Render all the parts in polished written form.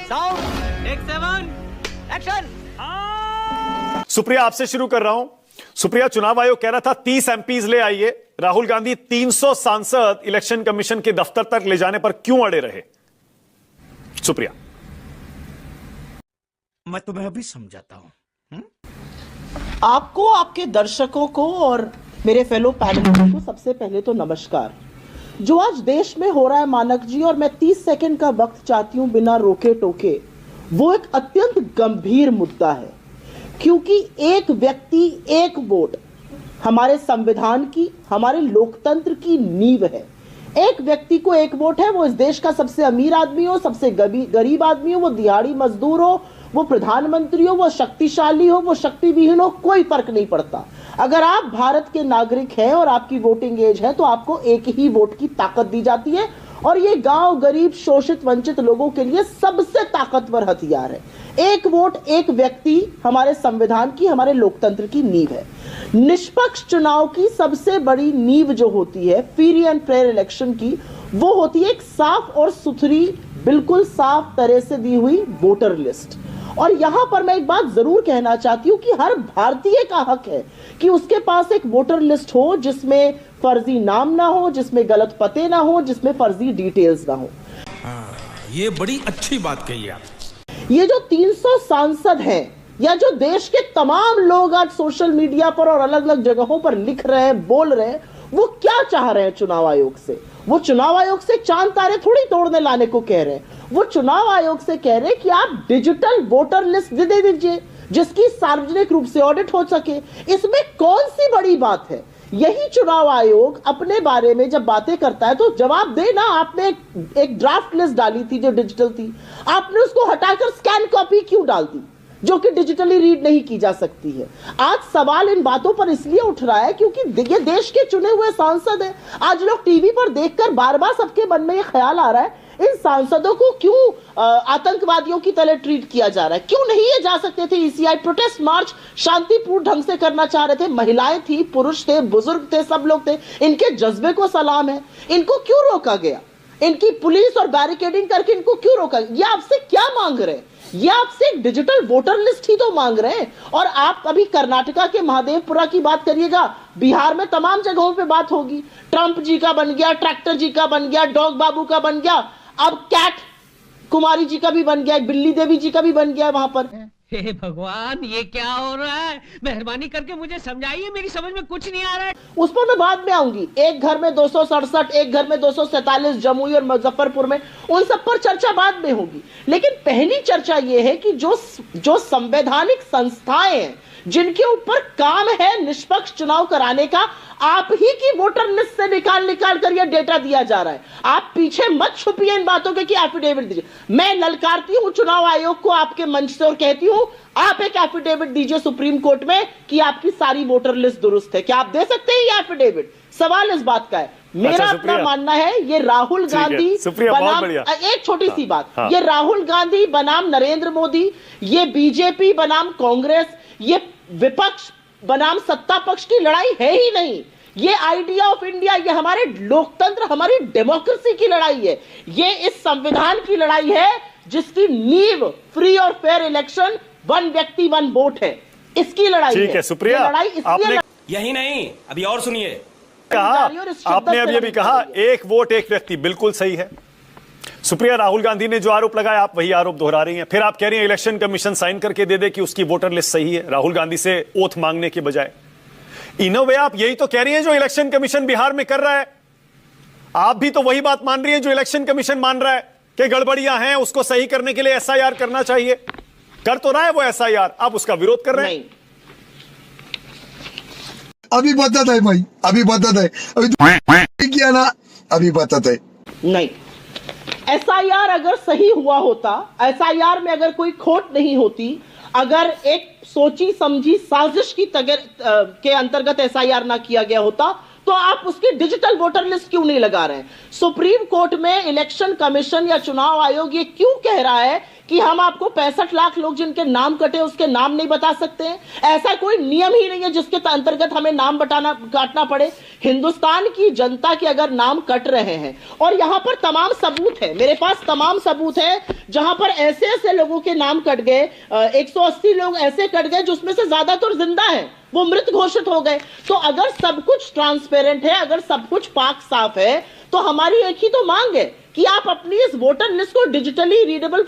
Sound take 7 action. Supriya आपसे शुरू कर रहा हूं। सुप्रिया, चुनाव आयोग कह रहा था 30 एमपीज ले आइए, राहुल गांधी 300 सांसद इलेक्शन कमीशन के दफ्तर तक ले जाने पर क्यों अड़े रहे? सुप्रिया। मैं तुम्हें अभी समझाता हूं। आपको, आपके दर्शकों को और मेरे फेलो पैनलिस्ट को सबसे पहले तो नमस्कार। जो आज देश में हो रहा है मानक जी, और मैं 30 सेकंड का वक्त चाहती हूं बिना रोके टोके, वो एक अत्यंत गंभीर मुद्दा है, क्योंकि एक व्यक्ति एक वोट हमारे संविधान की, हमारे लोकतंत्र की नींव है। एक व्यक्ति को एक वोट है, वो इस देश का सबसे अमीर आदमी हो, सबसे गरीब आदमी हो, वो दिहाड़ी मजदूर हो, वो प्रधानमंत्री हो, वो शक्तिशाली हो, वो शक्तिविहीन हो, कोई फर्क नहीं पड़ता। अगर आप भारत के नागरिक हैं और आपकी वोटिंग एज है तो आपको एक ही वोट की ताकत दी जाती है, और ये गांव, गरीब, शोषित, वंचित लोगों के लिए सबसे ताकतवर हथियार है। एक वोट एक व्यक्ति हमारे संविधान की, हमारे लोकतंत्र की नींव है। निष्पक्ष चुनाव की सबसे बड़ी नींव जो होती है फ्री एंड फेयर इलेक्शन की, वो होती है एक साफ और सुथरी, बिल्कुल साफ तरह से दी हुई वोटर लिस्ट। और यहां पर मैं एक बात जरूर कहना चाहती हूं कि हर भारतीय का हक है कि उसके पास एक वोटर लिस्ट हो जिसमें फर्जी नाम ना हो, जिसमें गलत पते ना हो, जिसमें फर्जी डिटेल्स ना हो। ये बड़ी अच्छी बात कही आप। ये जो 300 सांसद हैं, या जो देश के तमाम लोग आज सोशल मीडिया पर और अलग अलग जगहों पर लिख रहे हैं, बोल रहे हैं, वो क्या चाह रहे हैं चुनाव आयोग से? वो चुनाव आयोग से चांद तारे थोड़ी तोड़ने लाने को कह रहे हैं। वो चुनाव आयोग से कह रहे हैं कि आप डिजिटल वोटर लिस्ट दे दीजिए जिसकी सार्वजनिक रूप से ऑडिट हो सके। इसमें कौन सी बड़ी बात है? यही चुनाव आयोग अपने बारे में जब बातें करता है तो जवाब दे ना। आपने एक ड्राफ्ट लिस्ट डाली थी जो डिजिटल थी, आपने उसको हटाकर स्कैन कॉपी क्यों डाल दी जो कि डिजिटली रीड नहीं की जा सकती है? आज सवाल इन बातों पर इसलिए उठ रहा है क्योंकि ये देश के चुने हुए सांसद हैं। आज लोग टीवी पर देखकर बार बार सबके मन में ये ख्याल आ रहा है, इन सांसदों को क्यों आतंकवादियों की तरह ट्रीट किया जा रहा है? क्यों नहीं ये जा सकते थे? ईसीआई प्रोटेस्ट मार्च शांतिपूर्ण ढंग से करना चाह रहे थे, महिलाएं थी, पुरुष थे, बुजुर्ग थे, सब लोग थे। इनके जज्बे को सलाम है। इनको क्यों रोका गया? इनकी पुलिस और बैरिकेडिंग करके इनको क्यों रोका? ये आपसे क्या मांग रहे हैं? ये आपसे एक डिजिटल वोटर लिस्ट ही तो मांग रहे हैं। और आप अभी कर्नाटका के महादेवपुरा की बात करिएगा, बिहार में तमाम जगहों पे बात होगी। ट्रंप जी का बन गया, ट्रैक्टर जी का बन गया, डॉग बाबू का बन गया, अब कैट कुमारी जी का भी बन गया, बिल्ली देवी जी का भी बन गया वहां पर। हे भगवान, ये क्या हो रहा है? मेहरबानी करके मुझे समझाइए, मेरी समझ में कुछ नहीं आ रहा है। उस पर मैं बाद में आऊंगी। एक घर में 267, एक घर में 247 जमुई और मुजफ्फरपुर में, उन सब पर चर्चा बाद में होगी। लेकिन पहली चर्चा यह है कि जो संवैधानिक संस्थाएं हैं जिनके ऊपर काम है निष्पक्ष चुनाव कराने का, आप ही की वोटर लिस्ट से निकाल कर यह डेटा दिया जा रहा है। आप पीछे मत छुपिए इन बातों के कि एफिडेविट दीजिए। मैं ललकारती हूं चुनाव आयोग को आपके मंच से और कहती हूं, आप एक एफिडेविट दीजिए सुप्रीम कोर्ट में कि आपकी सारी वोटर लिस्ट दुरुस्त है। क्या आप दे सकते हैं ये एफिडेविट? सवाल इस बात का है। मेरा अपना मानना है ये राहुल गांधी बनाम, एक छोटी सी बात, ये राहुल गांधी बनाम नरेंद्र मोदी, ये बीजेपी बनाम कांग्रेस, ये विपक्ष बनाम सत्ता पक्ष की लड़ाई है ही नहीं। ये आइडिया ऑफ इंडिया, ये हमारे लोकतंत्र, हमारी डेमोक्रेसी की लड़ाई है। ये इस संविधान की लड़ाई है जिसकी नींव फ्री और फेयर इलेक्शन, वन व्यक्ति वन वोट है। इसकी लड़ाई ठीक है सुप्रिया, लड़ाई इसलिए यही नहीं, अभी और सुनिए। कहा आपने अभी अभी कहा एक वोट एक व्यक्ति, बिल्कुल सही है सुप्रिया। राहुल गांधी ने जो आरोप लगाया आप वही आरोप दोहरा रही हैं। फिर आप कह रही हैं इलेक्शन कमीशन साइन करके दे दे कि उसकी वोटर लिस्ट सही है, राहुल गांधी से ओथ मांगने के बजाय। इन अ वे आप यही तो कह रही हैं जो इलेक्शन कमीशन बिहार में कर रहा है। आप भी तो वही बात मान रही हैं जो इलेक्शन कमीशन मान रहा है कि गड़बड़ियां हैं, उसको सही करने के लिए एसआईआर करना चाहिए। कर तो रहा है वो एसआईआर, आप उसका विरोध कर रहे हैं। अभी बताता है भाई, अभी बताता है, अभी किया ना, अभी बताता है। नहीं, एसआईआर अगर सही हुआ होता, एसआईआर में अगर कोई खोट नहीं होती, अगर एक सोची समझी साजिश के अंतर्गत एसआईआर ना किया गया होता, तो आप उसकी डिजिटल वोटर लिस्ट क्यों नहीं लगा रहे हैं? सुप्रीम कोर्ट में इलेक्शन कमीशन या चुनाव आयोग ये क्यों कह रहा है कि हम आपको 65 लाख लोग जिनके नाम कटे उसके नाम नहीं बता सकते हैं? ऐसा कोई नियम ही नहीं है जिसके अंतर्गत हमें नाम काटना पड़े। हिंदुस्तान की जनता के अगर नाम कट रहे हैं, और यहां पर तमाम सबूत है, मेरे पास तमाम सबूत है जहां पर ऐसे ऐसे लोगों के नाम कट गए, 180 लोग ऐसे कट गए जिसमें से ज्यादातर जिंदा है, वो मृत घोषित हो गए। तो अगर सब कुछ ट्रांसपेरेंट है, अगर सब कुछ पाक साफ है, तो हमारी एक ही तो मांग है कि आप अपनी इस वोटर लिस्ट को डिजिटली रीडेबल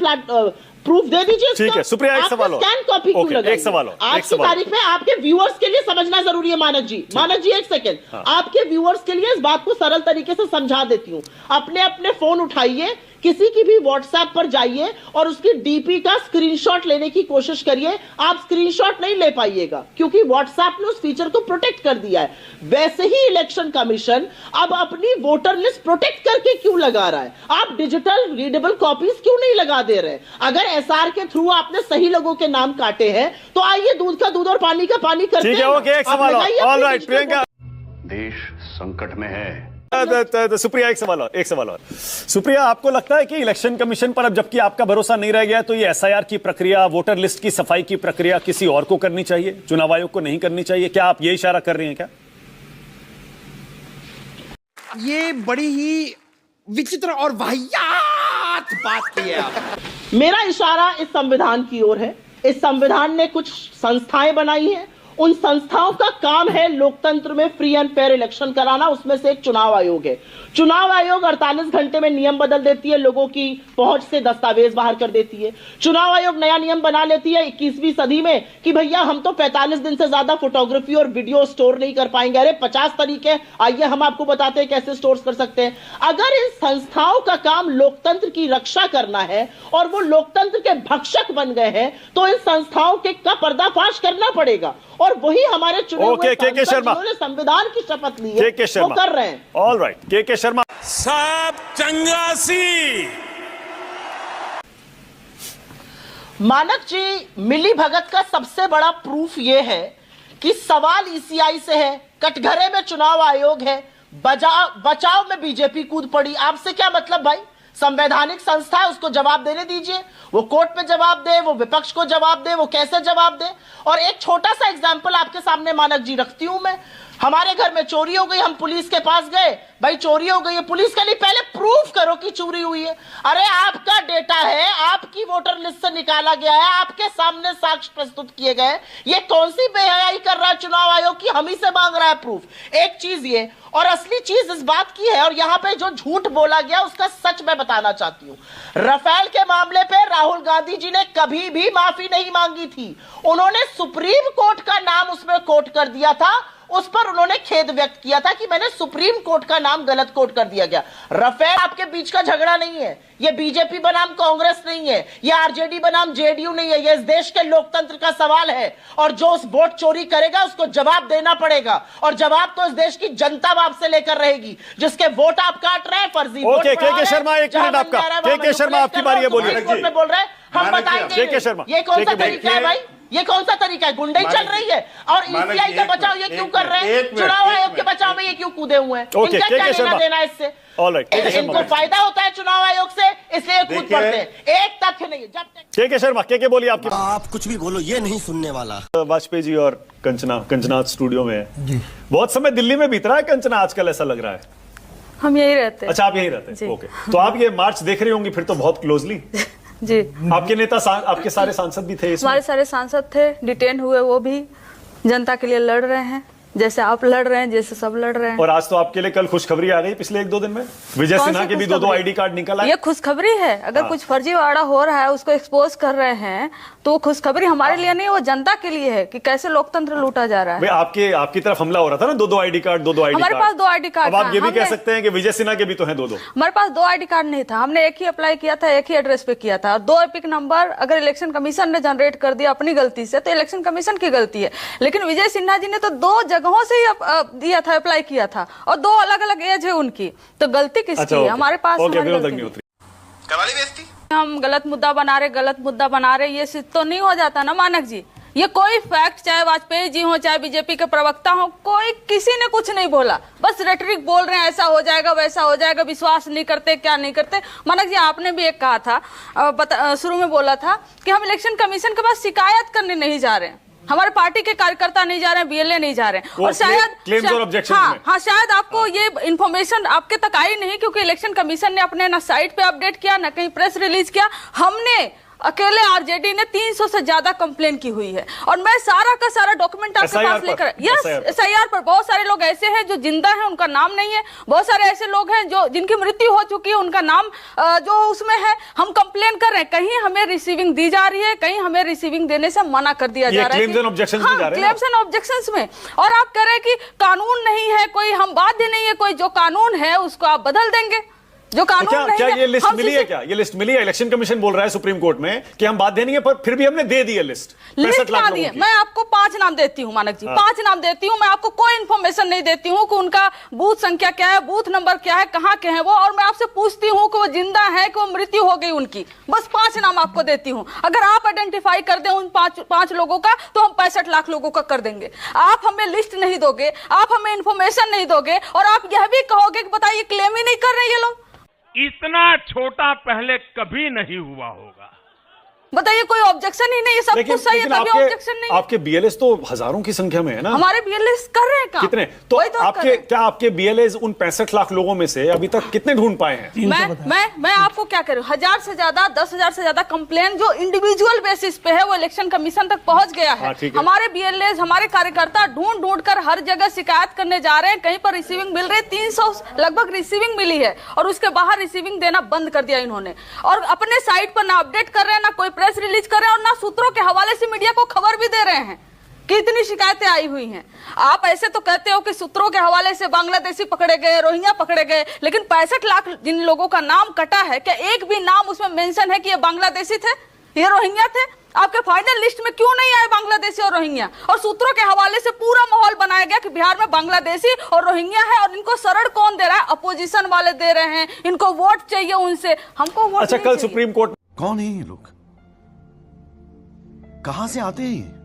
प्रूफ दे दीजिए। ठीक है सुप्रिया, एक सवाल और, स्कैन कॉपी क्यों लगाई? एक सवाल और, आज की तारीख में आपके व्यूअर्स के लिए समझना जरूरी है। मानक जी एक सेकंड, आपके व्यूअर्स के लिए इस बात को सरल तरीके से समझा देती हूं। अपने अपने फोन उठाइए, किसी की भी व्हाट्सएप पर जाइए और उसकी डीपी का स्क्रीनशॉट लेने की कोशिश करिए। आप स्क्रीनशॉट नहीं ले पाइएगा क्योंकि व्हाट्सएप ने उस फीचर को प्रोटेक्ट कर दिया है। वैसे ही इलेक्शन कमीशन अब अपनी वोटर लिस्ट प्रोटेक्ट करके क्यों लगा रहा है? आप डिजिटल रीडेबल कॉपीज क्यों नहीं लगा दे रहे? अगर एसआर के थ्रू आपने सही लोगों के नाम काटे हैं तो आइए दूध का दूध और पानी का पानी करते हैं। ठीक है, ओके, एक सवाल और। ऑलराइट प्रियंका, देश संकट में है। सुप्रिया, एक सवाल और। सुप्रिया, आपको लगता है कि इलेक्शन कमीशन पर अब जबकि आपका भरोसा नहीं रह गया तो ये एसआईआर की प्रक्रिया, वोटर लिस्ट की सफाई की प्रक्रिया किसी और को करनी चाहिए, चुनाव आयोग को नहीं करनी चाहिए? क्या आप ये इशारा कर रही हैं क्या? ये बड़ी ही विचित्र और वाहियात बात की है आप। मेरा इशारा इस संविधान की ओर है। इस संविधान ने कुछ संस्थाएं बनाई हैं, उन संस्थाओं का काम है लोकतंत्र में फ्री एंड फेयर इलेक्शन कराना। उसमें से एक चुनाव आयोग है। चुनाव आयोग 48 घंटे में नियम बदल देती है, लोगों की पहुंच से दस्तावेज बाहर कर देती है। चुनाव आयोग नया नियम बना लेती है 21वीं सदी में कि भैया हम तो 45 दिन से ज्यादा फोटोग्राफी और वीडियो स्टोर नहीं कर पाएंगे। अरे 50 तरीके, आइए हम आपको बताते हैं कैसे स्टोर कर सकते हैं। अगर इन संस्थाओं का काम लोकतंत्र की रक्षा करना है और वो लोकतंत्र के भक्षक बन गए हैं तो इन संस्थाओं का पर्दाफाश करना पड़ेगा। और वही हमारे चुने हुए जिन्होंने संविधान की शपथ ली है वो कर रहे हैं। ऑलराइट, के शर्मा सब चंगासी। मानक जी, मिली भगत का सबसे बड़ा प्रूफ यह है कि सवाल ईसीआई से है, कटघरे में चुनाव आयोग है, बचाव में बीजेपी कूद पड़ी। आपसे क्या मतलब भाई? संवैधानिक संस्था है, उसको जवाब देने दीजिए। वो कोर्ट में जवाब दे, वो विपक्ष को जवाब दे, वो कैसे जवाब दे। और एक छोटा सा एग्जांपल आपके सामने मानक जी रखती हूं मैं। हमारे घर में चोरी हो गई, हम पुलिस के पास गए, भाई चोरी हो गई है, पुलिस के लिए पहले प्रूफ करो कि चोरी हुई है। अरे आपका डेटा है, आपकी वोटर लिस्ट से निकाला गया है, आपके सामने साक्ष्य प्रस्तुत किए गए। ये कौन सी बेहयाई कर रहा है चुनाव आयोग की? हम ही से मांग रहा है प्रूफ। एक चीज ये, और असली चीज इस बात की है, और यहां पे जो झूठ बोला गया उसका सच मैं बताना चाहती हूं। राफेल के मामले पे राहुल गांधी जी ने कभी भी माफी नहीं मांगी थी। उन्होंने सुप्रीम कोर्ट का नाम उसमें कोट कर दिया था, उस पर उन्होंने खेद व्यक्त किया था कि मैंने सुप्रीम कोर्ट का नाम गलत कोट कर दिया गया। राफेल आपके बीच का झगड़ा नहीं है, ये बीजेपी बनाम कांग्रेस नहीं है, ये आरजेडी बनाम जेडीयू नहीं है, ये इस देश के लोकतंत्र का सवाल है। और जो उस वोट चोरी करेगा उसको जवाब देना पड़ेगा, और जवाब तो इस देश की जनता आपसे लेकर रहेगी। जिसके वोट आप काट रहे हैं, फर्जी वोट ओके, के शर्मा, एक मिनट आपका। के शर्मा, आपकी बारी है, बोलिए। बोल रहे हैं, हम बताएंगे। के शर्मा, ये कौन सा तरीका है भाई? ये कौन सा तरीका है? गुंडई चल रही है और ईसीआई का बचाव ये क्यों कर रहे हैं? चुनाव आयोग के बचाव में ये क्यों कूदे हुए हैं? इनका क्या लेना देना है इससे? इनको फायदा होता है चुनाव आयोग से, इसलिए कूद पड़ते हैं। एक तथ्य नहीं है। जब के शर्मा, के बोलिए। आपकी आप कुछ भी बोलो, ये नहीं सुनने वाला। वाजपेयी जी और कंचना स्टूडियो में है। बहुत समय दिल्ली में बीत रहा है कंचना, आजकल ऐसा लग रहा है। हम यही रहते हैं। अच्छा, आप यही रहते हैं, ओके। तो आप ये मार्च देख रही होंगी फिर तो बहुत क्लोजली। जी, आपके नेता, आपके सारे सांसद भी थे इसमें? हमारे सारे सांसद थे, डिटेन हुए, वो भी जनता के लिए लड़ रहे हैं, जैसे आप लड़ रहे हैं, जैसे सब लड़ रहे हैं। और आज तो आपके लिए कल खुशखबरी आ गई पिछले 1-2 दिन में, विजय सिन्हा के भी 2 आईडी कार्ड निकल आए। ये खुशखबरी है। अगर कुछ फर्जीवाड़ा हो रहा है, उसको एक्सपोज कर रहे हैं, तो वो खुशखबरी हमारे लिए नहीं, वो जनता के लिए है कि कैसे लोकतंत्र लूटा जा रहा है। आपकी तरफ हमला हो रहा था ना, 2 आईडी कार्ड, 2 आईडी कार्ड। हमारे पास 2 आईडी कार्ड। अब आप ये भी कह सकते हैं कि विजय सिन्हा के भी तो हैं 2। हमारे पास 2 आईडी कार्ड नहीं था, हमने एक ही अप्लाई किया था, एक ही एड्रेस पे किया था। 2 एपिक नंबर अगर इलेक्शन कमीशन ने जनरेट कर दिया अपनी गलती से तो इलेक्शन कमीशन की गलती है। लेकिन विजय सिन्हा जी ने तो 2 जगहों से ही दिया था, अप्लाई किया था, और 2 अलग अलग एज है उनकी, तो गलती किसकी है? हमारे पास हम गलत मुद्दा बना रहे, ये सिद्ध तो नहीं हो जाता ना मानक जी। ये कोई फैक्ट, चाहे वाजपेयी जी हो चाहे बीजेपी के प्रवक्ता हो, कोई किसी ने कुछ नहीं बोला, बस रेटरिक बोल रहे हैं ऐसा हो जाएगा वैसा हो जाएगा, विश्वास नहीं करते, क्या नहीं करते। मानक जी आपने भी एक कहा था, शुरू में बोला था कि हम इलेक्शन कमीशन के पास शिकायत करने नहीं जा रहे हैं, हमारे पार्टी के कार्यकर्ता नहीं जा रहे हैं, बीएलए नहीं जा रहे हैं, और शायद हाँ शायद आपको ये इन्फॉर्मेशन आपके तक आई नहीं, क्योंकि इलेक्शन कमीशन ने अपने ना साइट पे अपडेट किया ना कहीं प्रेस रिलीज किया। हमने अकेले आरजेडी ने 300 से ज्यादा कंप्लेन की हुई है, और मैं सारा का सारा डॉक्यूमेंट आपके पास लेकर, यस एसआईआर पर बहुत सारे लोग ऐसे हैं जो जिंदा हैं, उनका नाम नहीं है, बहुत सारे ऐसे लोग हैं जो जिनकी मृत्यु हो चुकी है, उनका नाम जो उसमें है। हम कंप्लेन कर रहे हैं, कहीं हमें रिसीविंग दी जा रही है, कहीं हमें रिसीविंग देने से मना कर दिया जा रहा है, क्लेम्स एंड ऑब्जेक्शंस में। और आप कह रहे हैं कि कानून नहीं है कोई, हम बाध्य नहीं है कोई, जो कानून है उसको आप बदल देंगे, जो कानून नहीं क्या है। ये लिस्ट मिली है? क्या ये लिस्ट मिली है? इलेक्शन कमीशन बोल रहा है सुप्रीम कोर्ट में कि हम बाध्य नहीं है, पर फिर भी हमने दे दी है लिस्ट 65 लाख लोगों की। मैं आपको 5 नाम देती हूँ मानक जी, 5 नाम देती हूँ, मैं आपको कोई इन्फॉर्मेशन नहीं देती हूँ कि उनका बूथ संख्या क्या है, बूथ नंबर क्या है, कहाँ के हैं वो, और मैं आपसे पूछती हूँ कि वो जिंदा है कि वो मृत्यु हो गई उनकी, बस 5 नाम आपको देती हूँ। अगर आप आइडेंटिफाई कर दें उन 5 लोगों का, तो हम 65 लाख लोगों का कर देंगे। आप हमें लिस्ट नहीं दोगे, आप हमें इन्फॉर्मेशन नहीं दोगे, और आप यह भी कहोगे कि बताइए क्लेम ही नहीं कर रहे ये लोग। इतना छोटा पहले कभी नहीं हुआ होगा। बताइए, कोई ऑब्जेक्शन ही नहीं, ये सब कुछ सही है, तभी ऑब्जेक्शन नहीं। आपके बीएलएस तो हजारों की संख्या में है ना? हमारे बीएलएस कर रहे हैं काम। कितने? तो आपके क्या आपके बीएलएस उन 65 लाख लोगों में से अभी तक कितने ढूंढ पाए हैं? मैं आपको क्या करूं, 1000 से ज्यादा 10,000 से ज्यादा कंप्लेन जो इंडिविजुअल बेसिस पे है वो इलेक्शन कमीशन तक पहुंच गया है। हमारे बीएलएस, हमारे कार्यकर्ता ढूंढ कर हर जगह शिकायत करने जा रहे हैं, कहीं पर रिसीविंग मिल रही, 300 लगभग रिसीविंग मिली है, और उसके बाहर रिसीविंग देना बंद कर दिया इन्होंने, और अपने साइट पर ना अपडेट कर रहे हैं, ना कोई प्रेस रिलीज कर रहे हैं, और ना सूत्रों के हवाले से मीडिया को खबर भी दे रहे हैं कि इतनी शिकायतें आई हुई हैं। आप ऐसे तो कहते हो कि सूत्रों के हवाले से बांग्लादेशी पकड़े गए, रोहिंग्या पकड़े गए, लेकिन 65 लाख जिन लोगों का नाम कटा है, क्या एक भी नाम उसमें मेंशन है कि ये बांग्लादेशी थे, ये रोहिंग्या थे? आपके फाइनल लिस्ट में क्यों नहीं आए बांग्लादेशी और रोहिंग्या? और सूत्रों के हवाले से पूरा माहौल बनाया गया कि बिहार में बांग्लादेशी और रोहिंग्या है, और इनको शरण कौन दे रहा है? अपोजिशन वाले दे रहे हैं, इनको वोट चाहिए उनसे, हमको वोट। अच्छा, कल सुप्रीम कोर्ट कौन है ये लोग, कहां से आते हैं?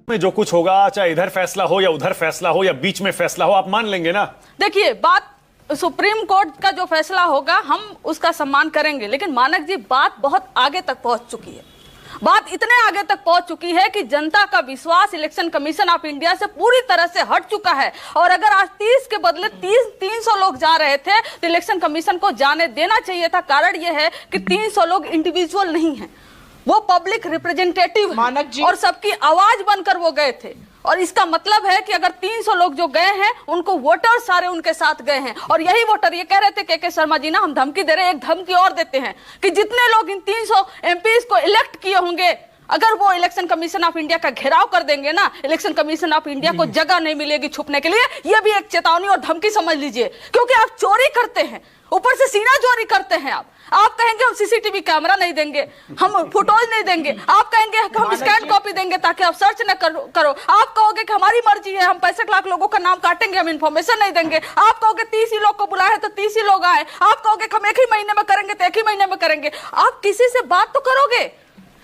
में जो कुछ होगा, चाहे इधर फैसला हो या उधर फैसला हो या बीच में फैसला हो, आप मान लेंगे ना? देखिए, बात सुप्रीम कोर्ट का जो फैसला होगा हम उसका सम्मान करेंगे, लेकिन मानक जी बात बहुत आगे तक पहुंच चुकी है। बात इतने आगे तक पहुंच चुकी है कि जनता का विश्वास इलेक्शन कमीशन ऑफ इंडिया से पूरी तरह से हट चुका है, और अगर आज 30 के बदले 300 लोग जा रहे थे तो इलेक्शन कमीशन को जाने देना चाहिए था। कारण यह है कि 300 लोग इंडिविजुअल नहीं है, वो पब्लिक रिप्रेजेंटेटिव मानक जी, और सबकी आवाज बनकर वो गए थे, और इसका मतलब है कि अगर 300 लोग जो गए हैं उनको वोटर सारे उनके साथ गए हैं, और यही वोटर ये कह रहे थे के शर्मा जी ना, हम धमकी दे रहे हैं, एक धमकी और देते हैं कि जितने लोग इन 300 एमपीज को इलेक्ट किए होंगे, अगर वो इलेक्शन कमीशन ऑफ इंडिया का घेराव कर देंगे ना, इलेक्शन कमीशन ऑफ इंडिया को जगह नहीं मिलेगी छुपने के लिए। ये भी एक चेतावनी और धमकी समझ लीजिए, क्योंकि आप चोरी करते हैं, ऊपर से सीना चोरी करते हैं। आप कहेंगे हम सीसीटीवी कैमरा नहीं देंगे, हम फोटोज नहीं देंगे, आप कहेंगे हम स्कैन कॉपी देंगे ताकि आप सर्च न करो, आप कहोगे कि हमारी मर्जी है, हम 65 लाख लोगों का नाम काटेंगे, हम इन्फॉर्मेशन नहीं देंगे, आप कहोगे 30 ही लोग को बुलाए तो 30 ही लोग आए, आप कहोगे हम 1 ही महीने में करेंगे तो 1 ही महीने में करेंगे। आप किसी से बात तो करोगे?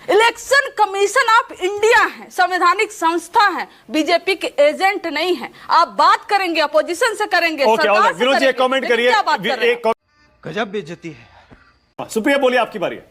इलेक्शन कमीशन ऑफ इंडिया है, संवैधानिक संस्था है, बीजेपी के एजेंट नहीं है। आप बात करेंगे, अपोजिशन से करेंगे, सरकार से विनोद जी कमेंट करिए। गजब बेइज्जती है। सुप्रिया बोलिए, आपकी बारी है।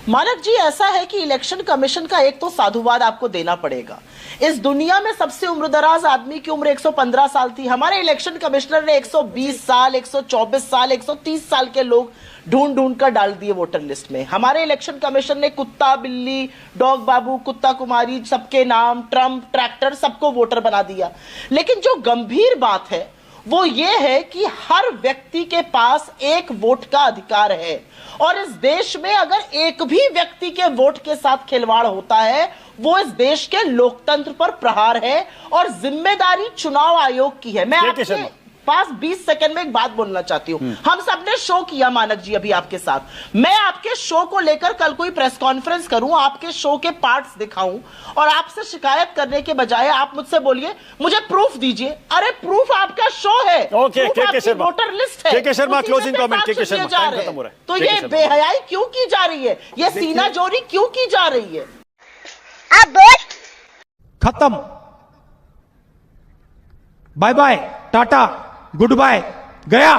मानक जी, ऐसा है कि इलेक्शन कमीशन का एक तो साधुवाद आपको देना पड़ेगा। इस दुनिया में सबसे उम्रदराज आदमी की उम्र 115 साल थी, हमारे इलेक्शन कमिश्नर ने 120 साल, 124 साल, 130 साल के लोग ढूंढ कर डाल दिए वोटर लिस्ट में। हमारे इलेक्शन कमीशन ने कुत्ता, बिल्ली, डॉग बाबू, कुत्ता कुमारी, सबके नाम, ट्रम्प, ट्रैक्टर, सबको वोटर बना दिया। लेकिन जो गंभीर बात है वो ये है कि हर व्यक्ति के पास एक वोट का अधिकार है, और इस देश में अगर एक भी व्यक्ति के वोट के साथ खिलवाड़ होता है वो इस देश के लोकतंत्र पर प्रहार है, और जिम्मेदारी चुनाव आयोग की है। पास 20 सेकंड में एक बात बोलना चाहती हूं। हम सबने शो किया मानक जी अभी आपके साथ। मैं आपके शो को लेकर कल कोई प्रेस कॉन्फ्रेंस करूं, आपके शो के पार्ट्स दिखाऊं और आपसे शिकायत करने के बजाय आप मुझसे बोलिए मुझे प्रूफ दीजिए। अरे प्रूफ आपका शो है, ओके, के शर्मा, वोटर लिस्ट है। के शर्मा क्लोजिंग कमेंट, के शर्मा टाइम खत्म हो रहा है। तो ये बेहयाई क्यों की जा रही है, ये सीना जोरी क्यों की जा रही है? अब बोल। खत्म, bye bye, ta-ta, goodbye, गया।